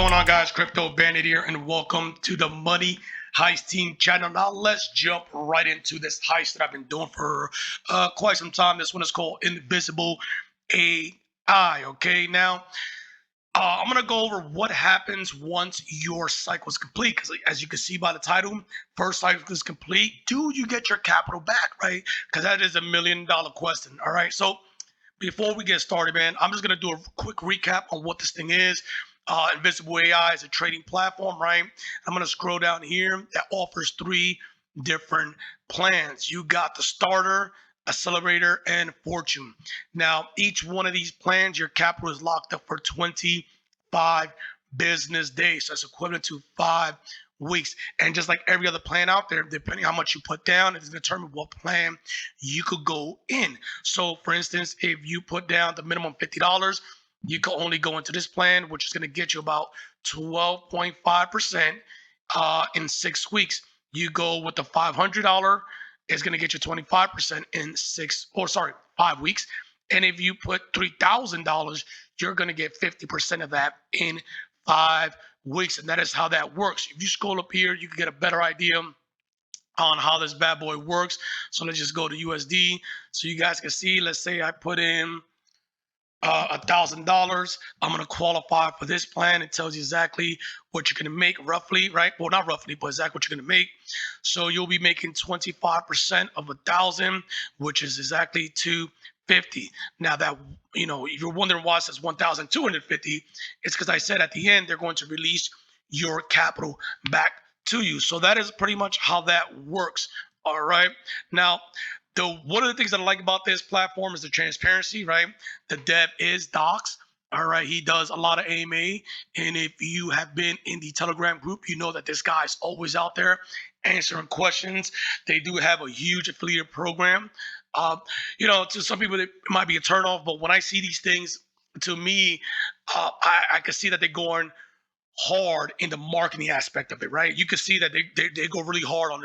going on, guys? Crypto Bandit here, and welcome to the Money Heist Team channel. Now let's jump right into this heist that I've been doing for quite some time. This one is called Invisible AI. Okay, now I'm gonna go over what happens once your cycle is complete. Because as you can see by the title, first cycle is complete. Do you get your capital back, right? Because that is $1 million question. All right, so before we get started, man, I'm just going to do a quick recap on what this thing is. Invisible AI is a trading platform, right? I'm going to scroll down here. That offers 3 different plans. You got the starter, accelerator, and fortune. Now, each one of these plans, your capital is locked up for 25 business days. So that's equivalent to 5 weeks. And just like every other plan out there, depending how much you put down, it's determine what plan you could go in. So for instance, if you put down the minimum $50, you can only go into this plan, which is going to get you about 12.5% in 6 weeks. You go with the $500, it's going to get you 25% in 5 weeks. And if you put $3,000, you're going to get 50% of that in 5 weeks. And that is how that works. If you scroll up here, you can get a better idea on how this bad boy works. So let's just go to USD so you guys can see. Let's say I put in $1,000. I'm going to qualify for this plan. It tells you exactly what you're going to make roughly, right? Well, not roughly, but exactly what you're going to make. So you'll be making 25% of 1,000, which is exactly 250. Now that, if you're wondering why it says 1,250, it's because I said at the end, they're going to release your capital back to you. So that is pretty much how that works. All right. Now, one of the things that I like about this platform is the transparency, right? The dev is Docs. All right, he does a lot of AMA, and if you have been in the Telegram group, you know that this guy's always out there answering questions. They do have a huge affiliate program. To some people it might be a turnoff, but when I see these things, to me, I can see that they're going hard in the marketing aspect of it, right? You can see that they go really hard on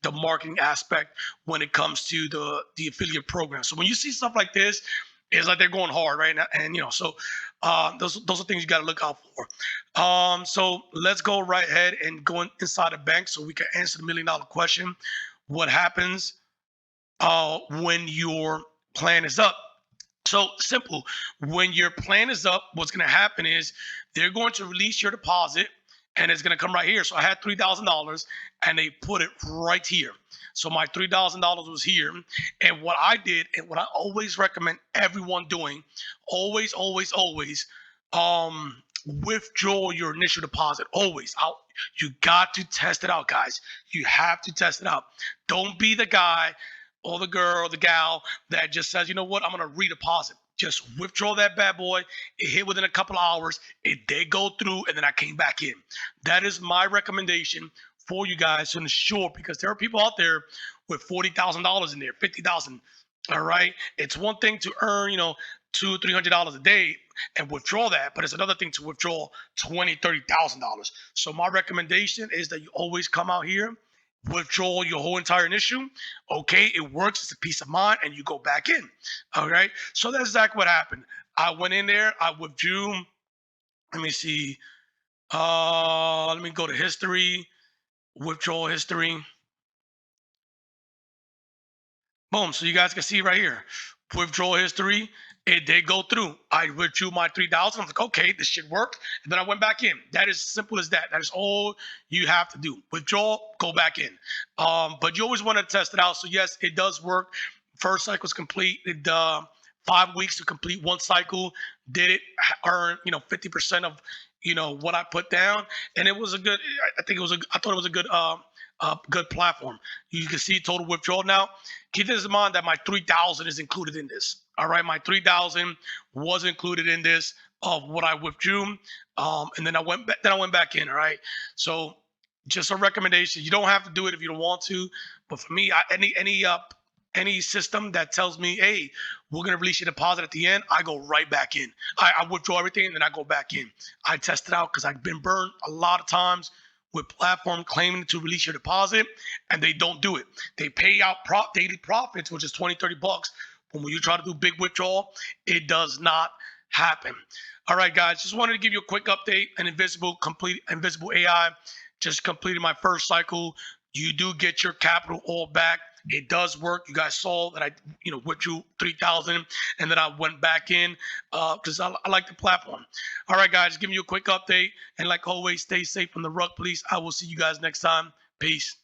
the marketing aspect when it comes to the affiliate program. So when you see stuff like this, it's like they're going hard, right? And so those are things you got to look out for. So let's go right ahead and go inside the bank so we can answer the $1 million question. What happens when your plan is up? So simple. When your plan is up, what's going to happen is they're going to release your deposit, and it's going to come right here. So I had $3,000, and they put it right here. So my $3,000 was here. And what I did, and what I always recommend everyone doing, always, withdraw your initial deposit. Always. You got to test it out, guys. You have to test it out. Don't be the guy or the girl, the gal that just says, you know what, I'm going to redeposit. Just withdraw that bad boy. It hit within a couple of hours. It did go through, and then I came back in. That is my recommendation for you guys to ensure, because there are people out there with $40,000 in there, $50,000. All right. It's one thing to earn, $200-$300 a day and withdraw that, but it's another thing to withdraw $20,000-$30,000. So my recommendation is that you always come out here, withdraw your whole entire initial. Okay, it works. It's a peace of mind, and you go back in. All right. So that's exactly what happened. I went in there. I withdrew. Let me see. Let me go to history. Withdrawal history. Boom. So you guys can see right here. Withdrawal history. It did go through. I withdrew my 3,000. I'm like, okay, this shit worked. And then I went back in. That is simple as that. That is all you have to do. Withdraw, go back in. But you always want to test it out. So yes, it does work. First cycle is complete. It 5 weeks to complete one cycle. Did it earn 50% of what I put down? And it was a good. I thought it was a good platform. You can see total withdrawal now. Keep this in mind that my 3,000 is included in this. All right, my 3,000 was included in this of what I withdrew, and then I went back in. All right, so just a recommendation. You don't have to do it if you don't want to, but for me, any system that tells me, hey, we're gonna release your deposit at the end, I go right back in. I withdraw everything and then I go back in. I test it out because I've been burned a lot of times with platform claiming to release your deposit, and they don't do it. They pay out daily profits, which is $20-$30. But when you try to do big withdrawal, it does not happen. All right, guys, just wanted to give you a quick update. An Invisible AI just completed my first cycle. You do get your capital all back. It does work. You guys saw that I, withdrew 3,000, and then I went back in because I like the platform. All right, guys, giving you a quick update, and like always, stay safe from the rug, please. I will see you guys next time. Peace.